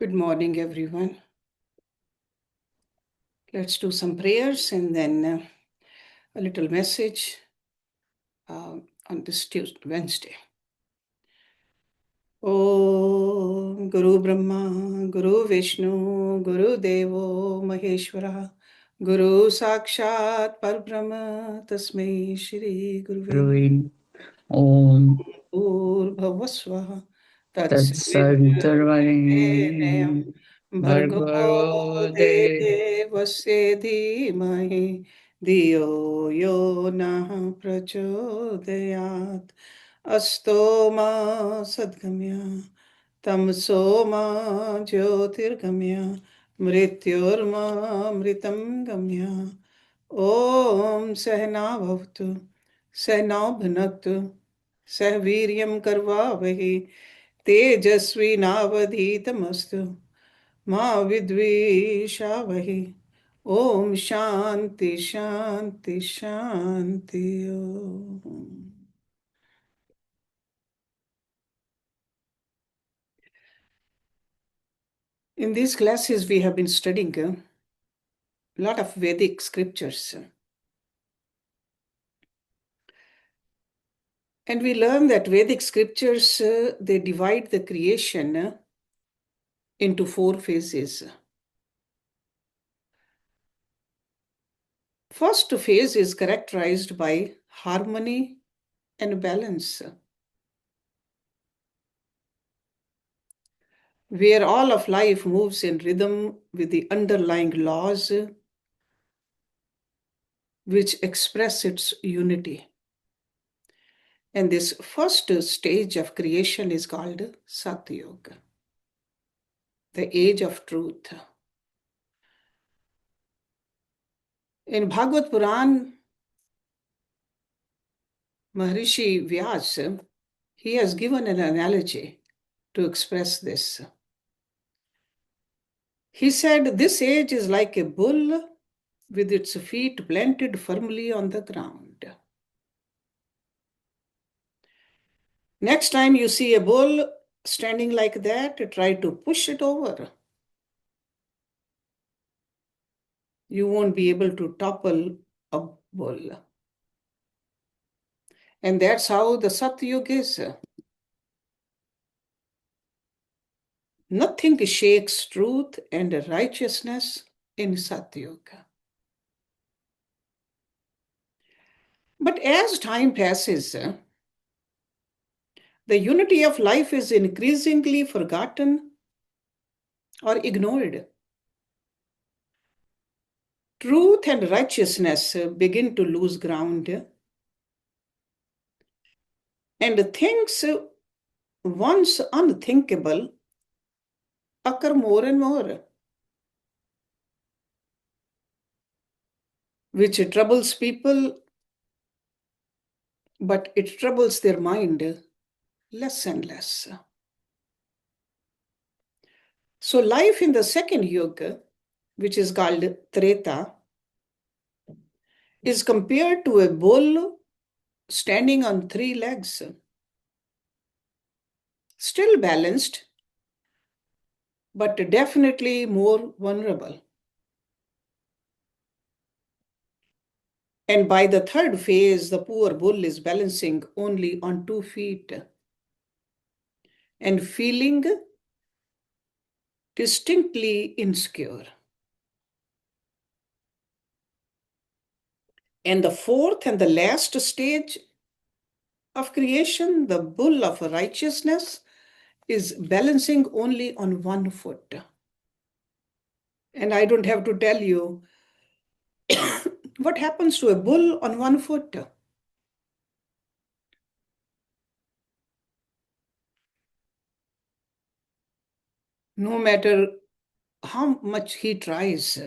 Good morning, everyone. Let's do some prayers and then a little message on this Wednesday. Om Guru Brahma, Guru Vishnu, Guru Devo Maheshwara, Guru Sakshat Parbrahma, Tasmai Shri Guruve Om Bhuvasvaha Tatsaviturvarenyam Bhargo Bhargavo Devasya Dhimahi Dhiyo Yo Nah Prachodayat Asto Ma Sadgamya Tamso Ma Jyotirgamya Mrityorma Mritam Gamya Om Sahna Bhavtu Sahna Bhunaktu Sah Viryam Karvavahi तेजस्वी नावधीतमस्तु मां विद्विषावहि ओम शांति शांति Shanti Om. In these classes we have been studying a lot of Vedic scriptures, and we learn that Vedic scriptures they divide the creation into 4 phases. First phase is characterized by harmony and balance, where all of life moves in rhythm with the underlying laws which express its unity. And this first stage of creation is called Satyuga, the age of truth. In Bhagavad Puran, Maharishi Vyas, he has given an analogy to express this. He said, this age is like a bull with its feet planted firmly on the ground. Next time you see a bull standing like that, try to push it over. You won't be able to topple a bull. And that's how the Satyuga is. Nothing shakes truth and righteousness in Satyuga. But as time passes, the unity of life is increasingly forgotten or ignored. Truth and righteousness begin to lose ground, and things once unthinkable occur more and more, which troubles people, but it troubles their mind less and less. So life in the second yuga, which is called Treta, is compared to a bull standing on 3 legs, still balanced, but definitely more vulnerable. And by the third phase, the poor bull is balancing only on 2 feet and feeling distinctly insecure. And the fourth and the last stage of creation, the bull of righteousness, is balancing only on 1 foot. And I don't have to tell you what happens to a bull on 1 foot. No matter how much he tries,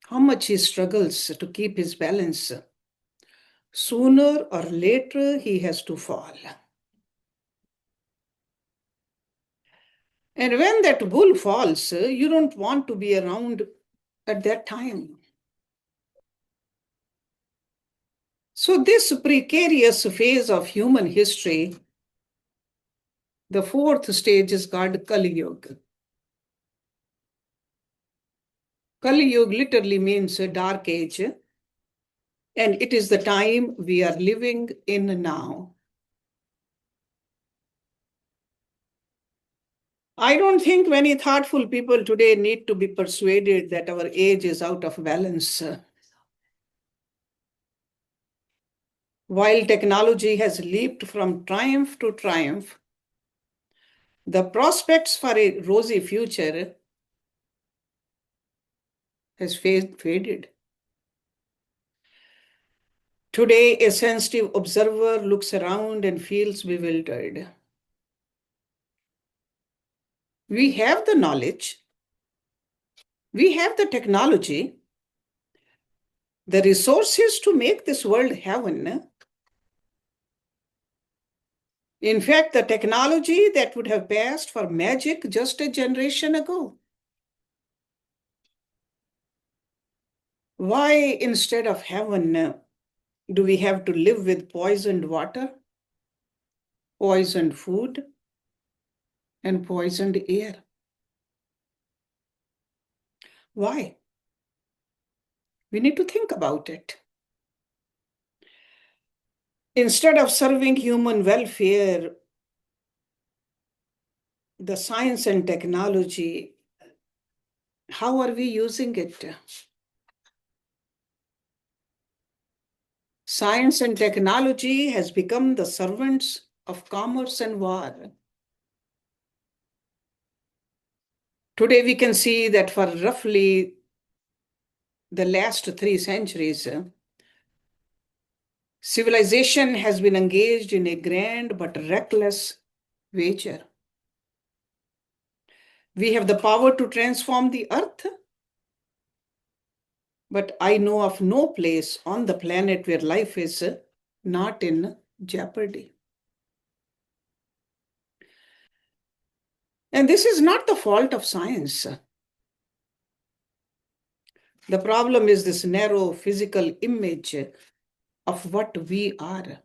how much he struggles to keep his balance, sooner or later he has to fall. And when that bull falls, you don't want to be around at that time. So this precarious phase of human history The fourth stage is called Kali Yuga. Kali Yuga literally means a dark age, and it is the time we are living in now. I don't think many thoughtful people today need to be persuaded that our age is out of balance. While technology has leaped from triumph to triumph, the prospects for a rosy future has faded. Today, a sensitive observer looks around and feels bewildered. We have the knowledge, we have the technology, the resources to make this world heaven. In fact, the technology that would have passed for magic just a generation ago. Why, instead of heaven, do we have to live with poisoned water, poisoned food, and poisoned air? Why? We need to think about it. Instead of serving human welfare, the science and technology, how are we using it? Science and technology has become the servants of commerce and war. Today we can see that for roughly the last 3 centuries, civilization has been engaged in a grand but reckless wager. We have the power to transform the earth, but I know of no place on the planet where life is not in jeopardy. And this is not the fault of science. The problem is this narrow physical image of what we are.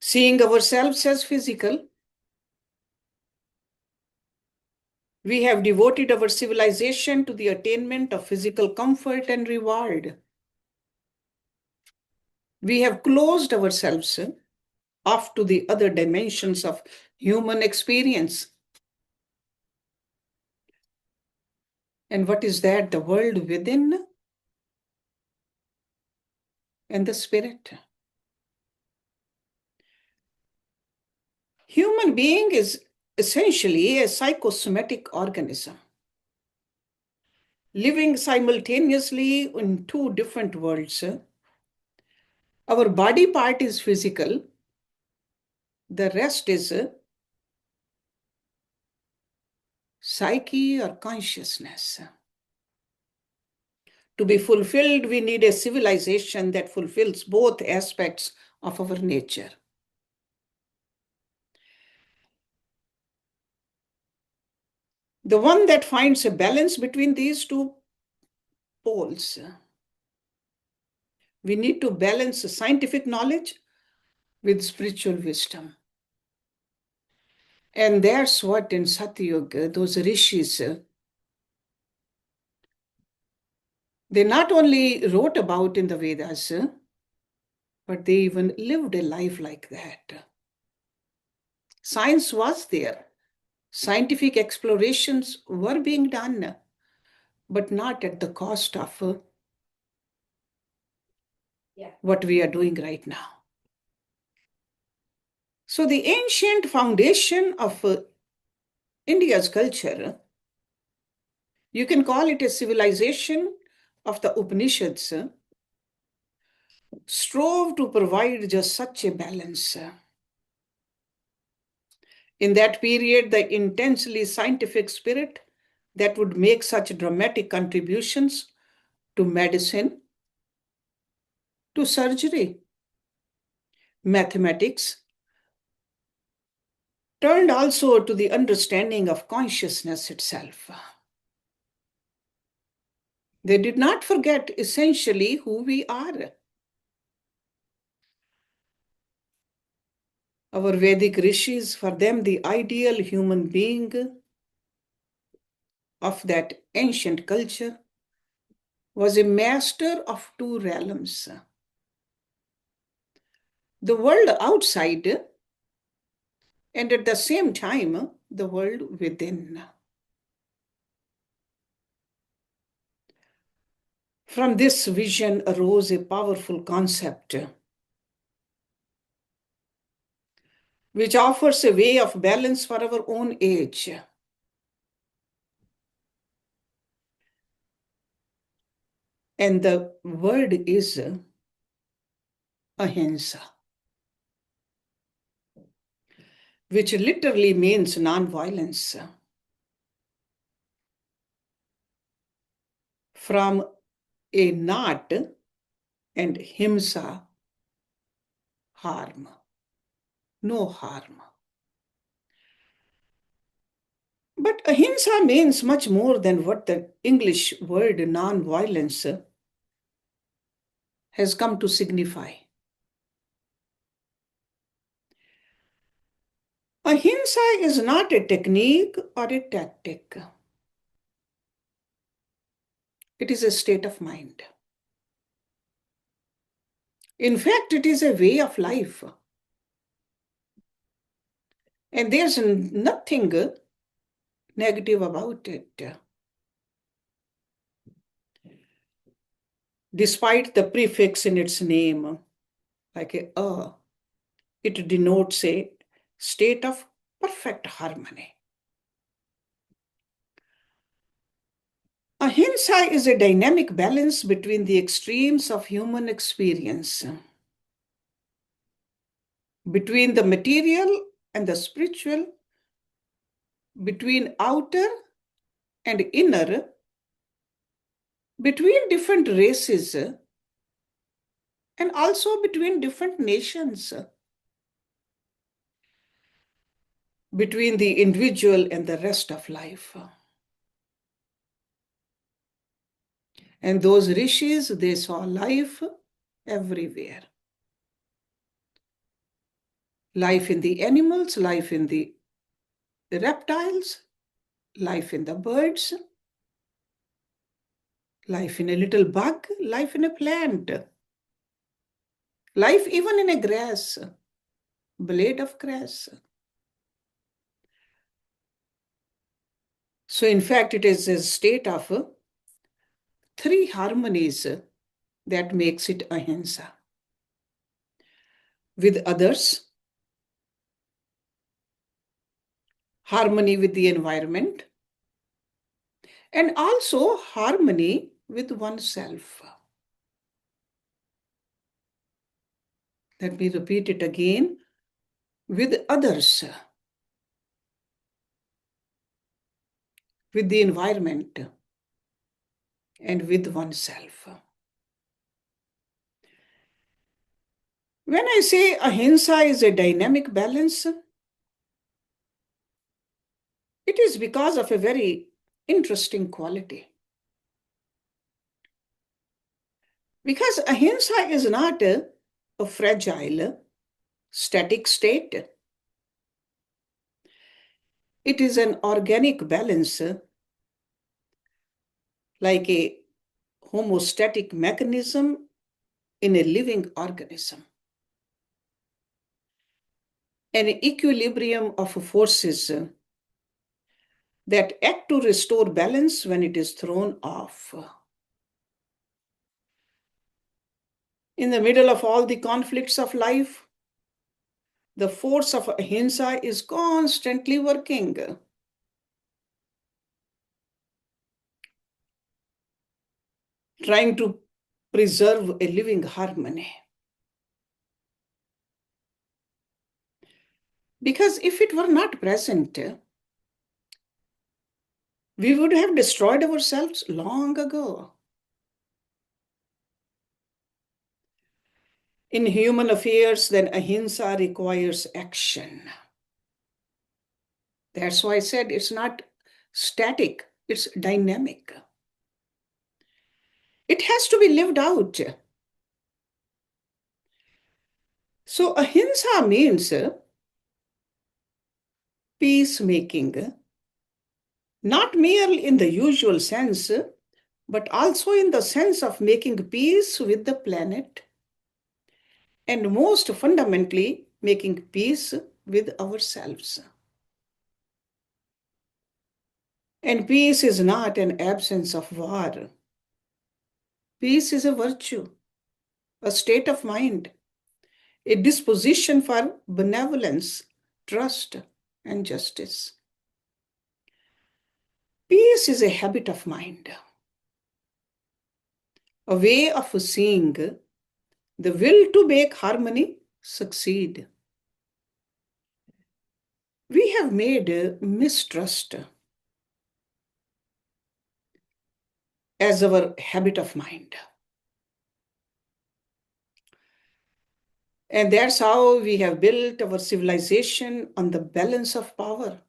Seeing ourselves as physical, we have devoted our civilization to the attainment of physical comfort and reward. We have closed ourselves off to the other dimensions of human experience. And what is that? The world within and the spirit. Human being is essentially a psychosomatic organism, living simultaneously in 2 different worlds. Our body part is physical, the rest is psyche or consciousness. To be fulfilled, we need a civilization that fulfills both aspects of our nature. The one that finds a balance between these 2 poles. We need to balance scientific knowledge with spiritual wisdom. And that's what in Satyuga, those rishis, they not only wrote about in the Vedas, but they even lived a life like that. Science was there. Scientific explorations were being done, but not at the cost of what we are doing right now. So the ancient foundation of India's culture, you can call it a civilization of the Upanishads, strove to provide just such a balance. In that period, the intensely scientific spirit that would make such dramatic contributions to medicine, to surgery, mathematics, turned also to the understanding of consciousness itself. They did not forget essentially who we are. Our Vedic rishis, for them, the ideal human being of that ancient culture was a master of two realms: the world outside, and at the same time, the world within. From this vision arose a powerful concept which offers a way of balance for our own age. And the word is ahimsa, which literally means non-violence. From a not and himsa, harm, no harm. But ahimsa means much more than what the English word non-violence has come to signify. Ahimsa is not a technique or a tactic. It is a state of mind. In fact, it is a way of life. And there's nothing negative about it. Despite the prefix in its name, like it denotes a state of perfect harmony. Ahimsa is a dynamic balance between the extremes of human experience, between the material and the spiritual, between outer and inner, between different races, and also between different nations, between the individual and the rest of life. And those rishis, they saw life everywhere. Life in the animals, life in the reptiles, life in the birds, life in a little bug, life in a plant, life even in a grass, blade of grass. So in fact, it is a state of three harmonies that makes it ahimsa. With others, harmony with the environment, and also harmony with oneself. Let me repeat it again. With others, with the environment, and with oneself. When I say ahimsa is a dynamic balance, it is because of a very interesting quality. Because ahimsa is not a fragile, static state. It is an organic balance, like a homeostatic mechanism in a living organism. An equilibrium of forces that act to restore balance when it is thrown off. In the middle of all the conflicts of life, the force of ahimsa is constantly working. Trying to preserve a living harmony. Because if it were not present, we would have destroyed ourselves long ago. In human affairs, then ahimsa requires action. That's why I said it's not static, it's dynamic. It has to be lived out. So ahimsa means peacemaking, not merely in the usual sense, but also in the sense of making peace with the planet, and most fundamentally, making peace with ourselves. And peace is not an absence of war. Peace is a virtue, a state of mind, a disposition for benevolence, trust, and justice. Peace is a habit of mind, a way of seeing the will to make harmony succeed. We have made mistrust as our habit of mind. And that's how we have built our civilization on the balance of power.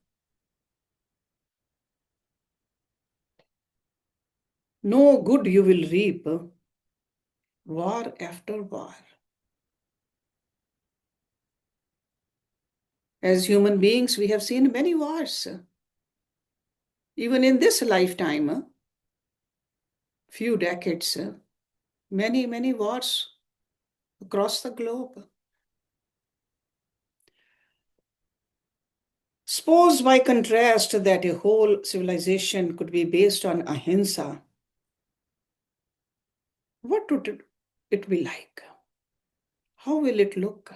No good you will reap, war after war. As human beings, we have seen many wars. Even in this lifetime, few decades, many, many wars across the globe. Suppose by contrast that a whole civilization could be based on ahimsa. What would it be like? How will it look?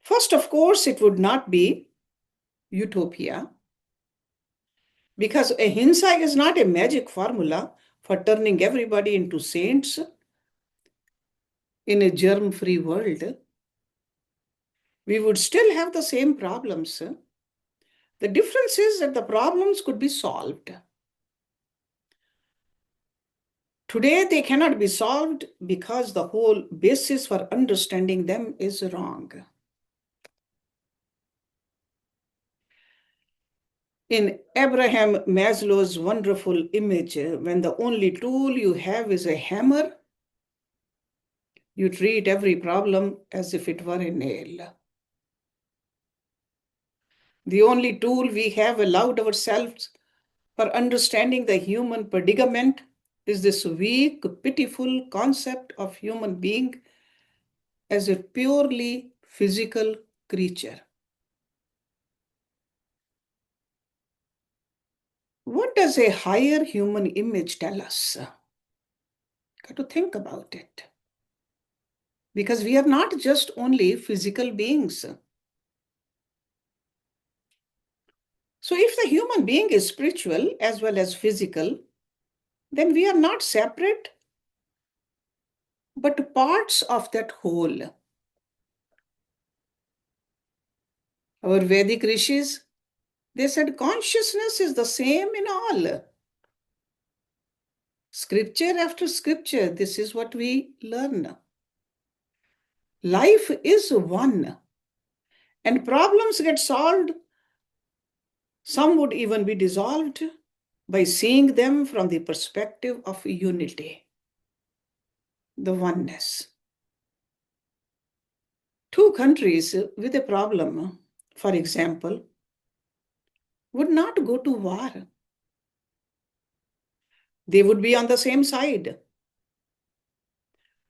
First, of course, it would not be utopia, because ahimsa is not a magic formula for turning everybody into saints in a germ-free world. We would still have the same problems. The difference is that the problems could be solved. Today, they cannot be solved because the whole basis for understanding them is wrong. In Abraham Maslow's wonderful image, when the only tool you have is a hammer, you treat every problem as if it were a nail. The only tool we have allowed ourselves for understanding the human predicament is this weak, pitiful concept of human being as a purely physical creature. What does a higher human image tell us? Got to think about it. Because we are not just only physical beings. So if the human being is spiritual as well as physical, then we are not separate, but parts of that whole. Our Vedic rishis, they said consciousness is the same in all. Scripture after scripture, this is what we learn. Life is one, and problems get solved. Some would even be dissolved by seeing them from the perspective of unity, the oneness. Two countries with a problem, for example, would not go to war. They would be on the same side,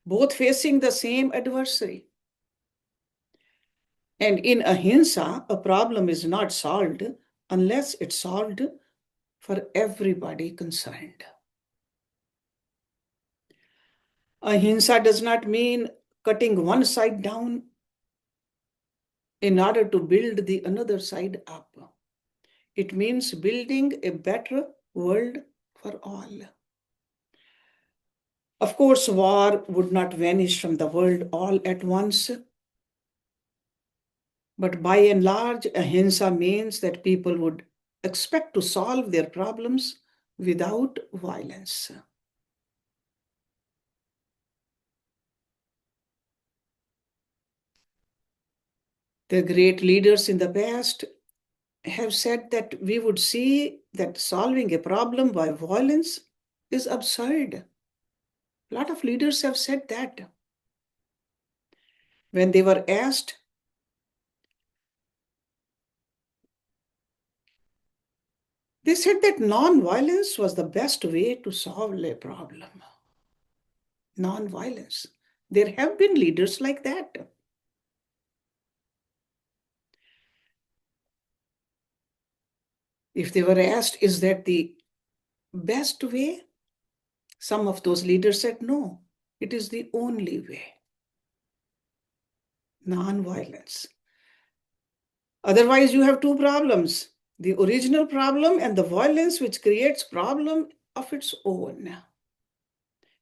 both facing the same adversary. And in ahimsa, a problem is not solved unless it's solved for everybody concerned. Ahimsa does not mean cutting one side down in order to build the another side up. It means building a better world for all. Of course, war would not vanish from the world all at once. But by and large, ahimsa means that people would expect to solve their problems without violence. The great leaders in the past have said that we would see that solving a problem by violence is absurd. A lot of leaders have said that. When they were asked, They said that non-violence was the best way to solve a problem. Non-violence. There have been leaders like that. If they were asked, is that the best way? Some of those leaders said, no, it is the only way. Non-violence. Otherwise, you have two problems. The original problem and the violence which creates problem of its own.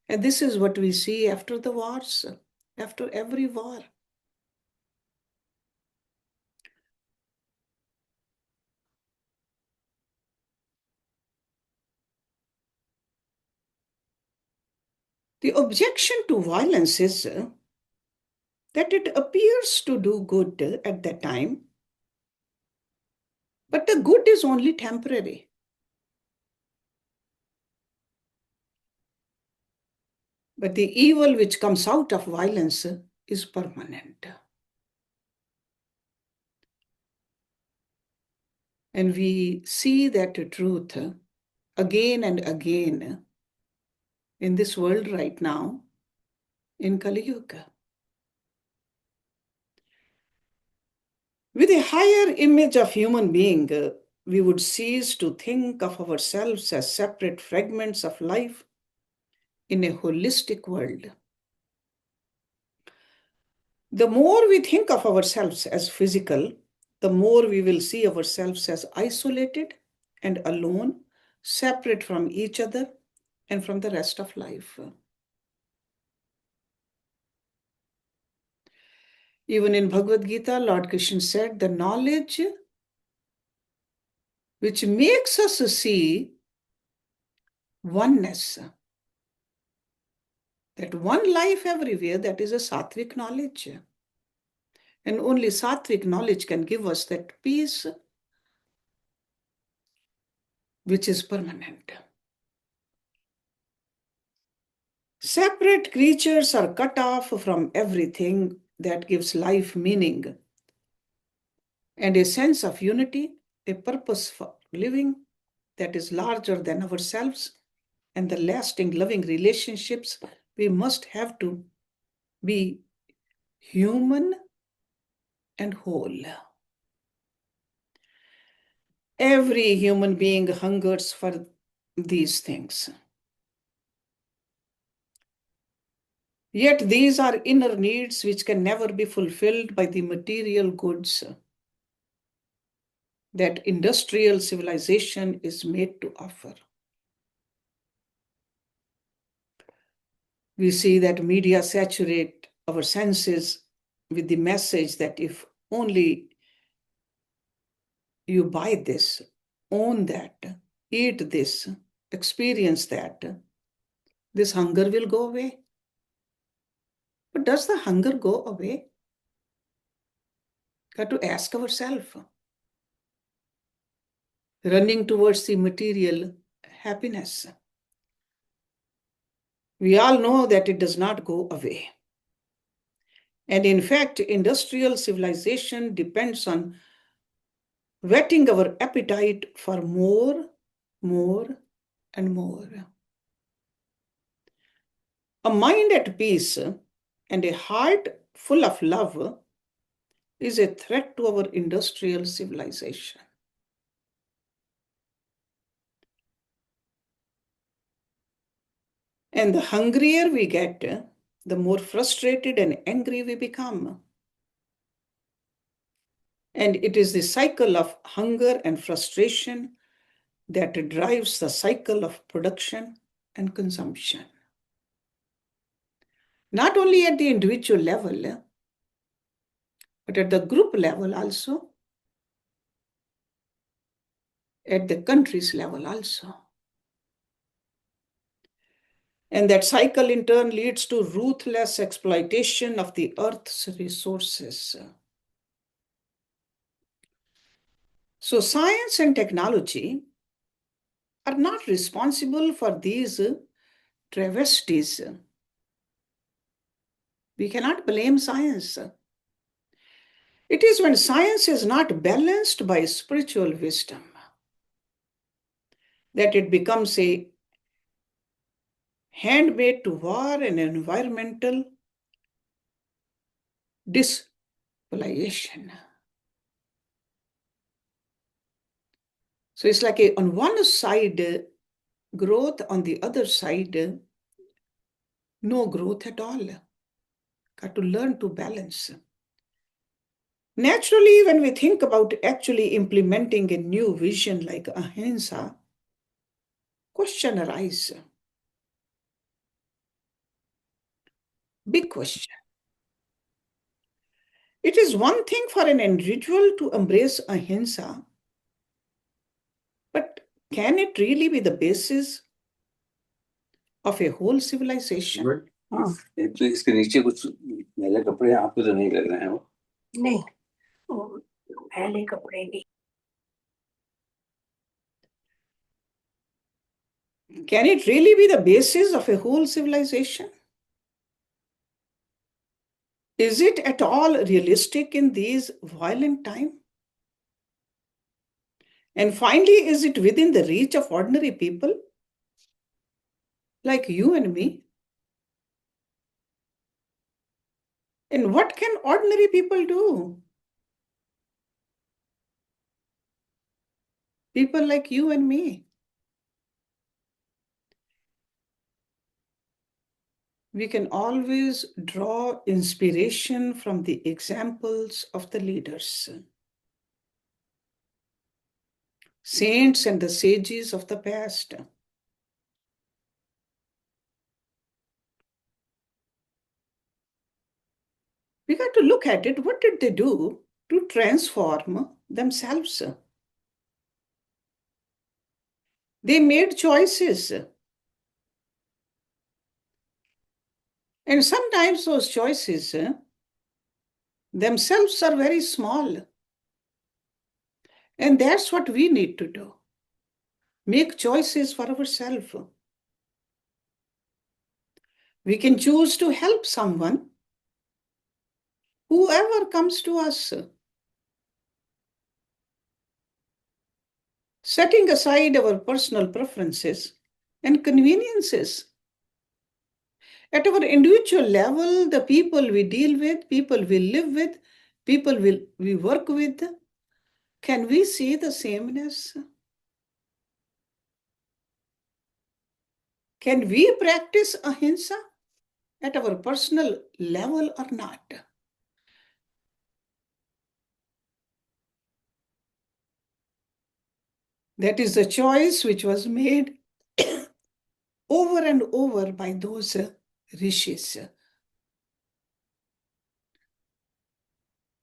And this is what we see after the wars, after every war. The objection to violence is that it appears to do good at that time, but the good is only temporary. But the evil which comes out of violence is permanent. And we see that truth again and again in this world right now, in Kali Yuga. With a higher image of human being, we would cease to think of ourselves as separate fragments of life in a holistic world. The more we think of ourselves as physical, the more we will see ourselves as isolated and alone, separate from each other and from the rest of life. Even in Bhagavad Gita, Lord Krishna said, the knowledge which makes us see oneness, that one life everywhere, that is a sattvic knowledge. And only sattvic knowledge can give us that peace which is permanent. Separate creatures are cut off from everything that gives life meaning and a sense of unity, a purpose for living that is larger than ourselves, and the lasting loving relationships we must have to be human and whole. Every human being hungers for these things. Yet these are inner needs which can never be fulfilled by the material goods that industrial civilization is made to offer. We see that media saturate our senses with the message that if only you buy this, own that, eat this, experience that, this hunger will go away. But does the hunger go away? Got to ask ourselves. Running towards the material happiness. We all know that it does not go away. And in fact, industrial civilization depends on whetting our appetite for more, and more. A mind at peace and a heart full of love is a threat to our industrial civilization. And the hungrier we get, the more frustrated and angry we become. And it is the cycle of hunger and frustration that drives the cycle of production and consumption. Not only at the individual level, but at the group level also, at the country's level also. And that cycle in turn leads to ruthless exploitation of the earth's resources. So science and technology are not responsible for these travesties. We cannot blame science. It is when science is not balanced by spiritual wisdom. that it becomes a handmaid to war and environmental dispoliation. So it's like on one side, growth, on the other side, no growth at all. Got to learn to balance. Naturally, when we think about actually implementing a new vision like ahimsa, question arises. Big question. It is one thing for an individual to embrace ahimsa, but can it really be the basis of a whole civilization? तो इसके नीचे कुछ मैले कपड़े आपको तो नहीं लग रहे हैं वो? नहीं, वो मैले कपड़े नहीं। Can it really be the basis of a whole civilization? Is it at all realistic in these violent times? And finally, is it within the reach of ordinary people like you and me? And what can ordinary people do? People like you and me. We can always draw inspiration from the examples of the leaders, saints and the sages of the past. We got to look at it. What did they do to transform themselves? They made choices. And sometimes those choices themselves are very small. And that's what we need to do. Make choices for ourselves. We can choose to help someone, whoever comes to us. Setting aside our personal preferences and conveniences. At our individual level, the people we deal with, people we live with, people we work with, can we see the sameness? Can we practice ahimsa at our personal level or not? That is the choice which was made over and over by those rishis.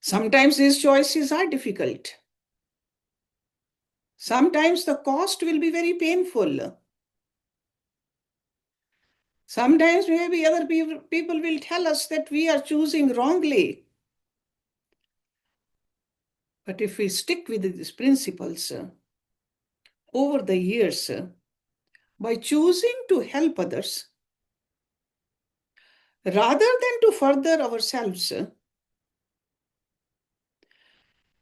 Sometimes these choices are difficult. Sometimes the cost will be very painful. Sometimes maybe other people will tell us that we are choosing wrongly. But if we stick with these principles over the years, by choosing to help others, rather than to further ourselves,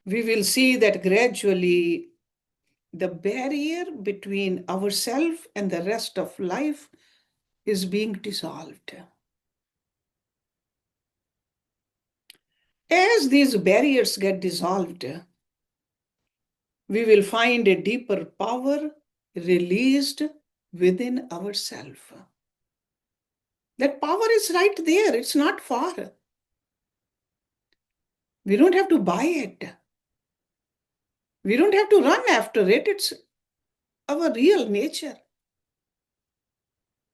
we will see that gradually the barrier between ourselves and the rest of life is being dissolved. As these barriers get dissolved, we will find a deeper power released within ourselves. That power is right there, it's not far. We don't have to buy it. We don't have to run after it, it's our real nature.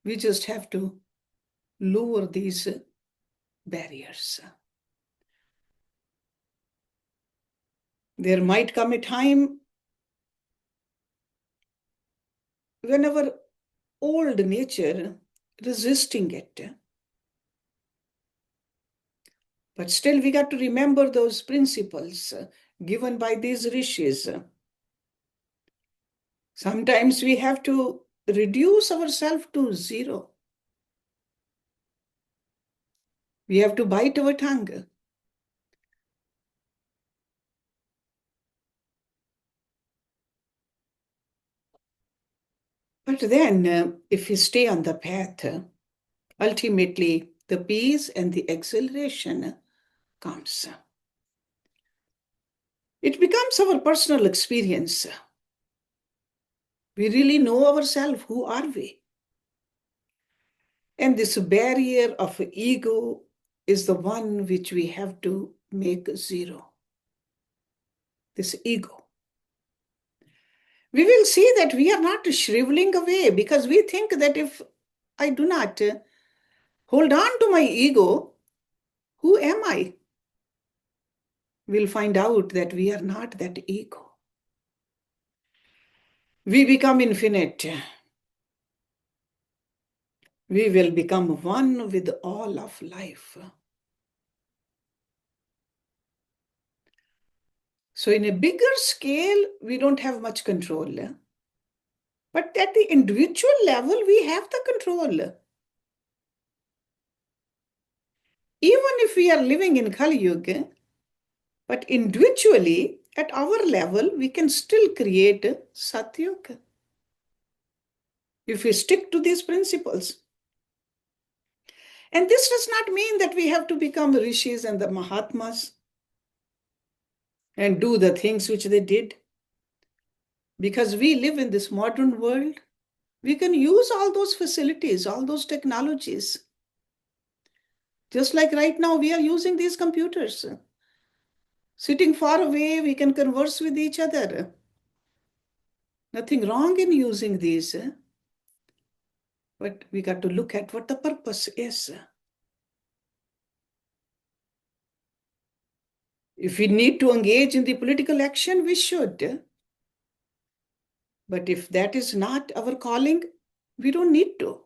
We just have to lower these barriers. There might come a time when our old nature resisting it. But still we got to remember those principles given by these rishis. Sometimes we have to reduce ourselves to zero. We have to bite our tongue. But then, if we stay on the path, ultimately the peace and the exhilaration comes. It becomes our personal experience. We really know ourselves. Who are we? And this barrier of ego is the one which we have to make zero. This ego. We will see that we are not shriveling away because we think that if I do not hold on to my ego, who am I? We'll find out that we are not that ego. We become infinite. We will become one with all of life. So in a bigger scale, we don't have much control. But at the individual level, we have the control. Even if we are living in Kali Yuga, but individually, at our level, we can still create Satyuga. If we stick to these principles. And this does not mean that we have to become rishis and the Mahatmas and do the things which they did. Because we live in this modern world, we can use all those facilities, all those technologies. Just like right now, we are using these computers. Sitting far away, we can converse with each other. Nothing wrong in using these. But we got to look at what the purpose is. If we need to engage in the political action, we should. But if that is not our calling, we don't need to.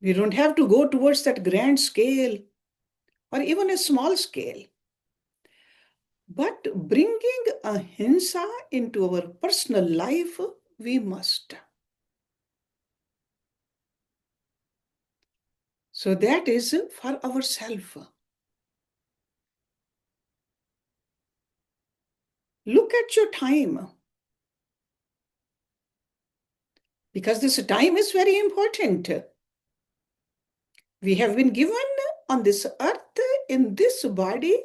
We don't have to go towards that grand scale or even a small scale. But bringing ahimsa into our personal life, we must. So that is for ourselves. Look at your time. Because this time is very important. We have been given on this earth, in this body,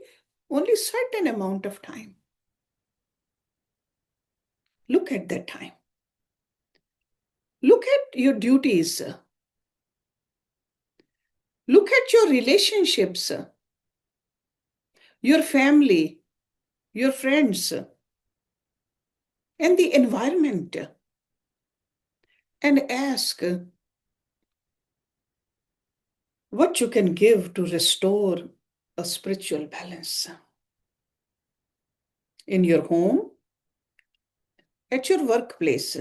only certain amount of time. Look at that time. Look at your duties. Look at your relationships, your family, your friends, and the environment. And ask what you can give to restore a spiritual balance. In your home, at your workplace,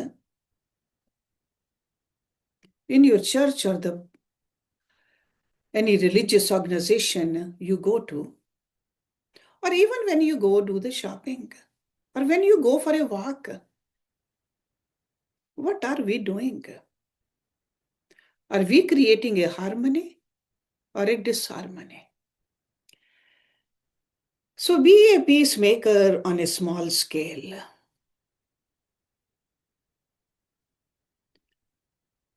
in your church or any religious organization you go to, or even when you go do the shopping, or when you go for a walk. What are we doing? Are we creating a harmony or a disharmony? So be a peacemaker on a small scale.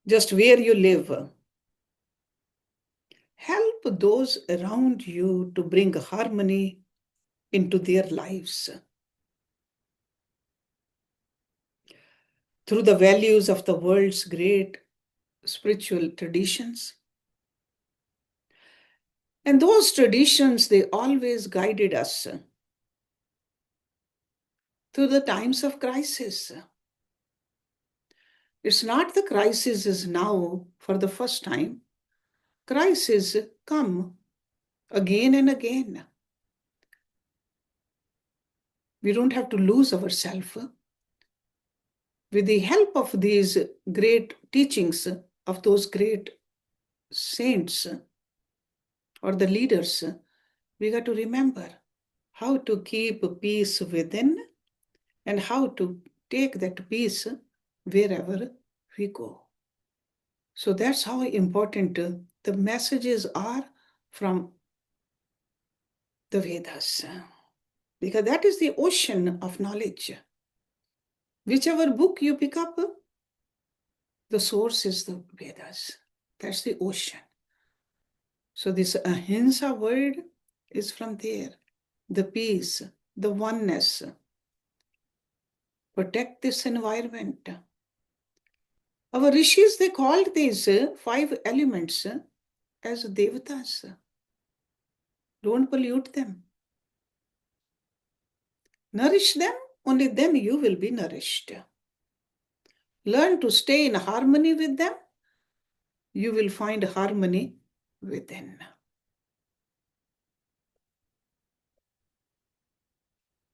Just where you live. Help those around you to bring harmony into their lives. Through the values of the world's great spiritual traditions. And those traditions, they always guided us through the times of crisis. It's not the crisis is now for the first time. Crises come again and again. We don't have to lose ourselves. With the help of these great teachings of those great saints or the leaders, we got to remember how to keep peace within and how to take that peace wherever we go. So that's how important the messages are from the Vedas, because that is the ocean of knowledge. Whichever book you pick up, the source is the Vedas. That's the ocean. So this ahimsa word is from there. The peace, the oneness. Protect this environment. Our rishis, they called these 5 elements as devatas. Don't pollute them. Nourish them, only then you will be nourished. Learn to stay in harmony with them. You will find harmony within.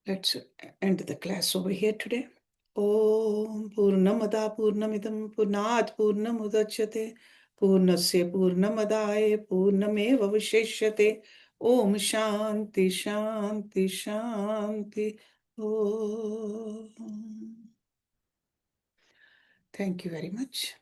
Let's end the class over here today. Om Purnamada Purnamidam Purnat Purnamudachyate Purnasya Purnamadaye Purnameva Visheshyate. Om Shanti Shanti Shanti. Om. Thank you very much.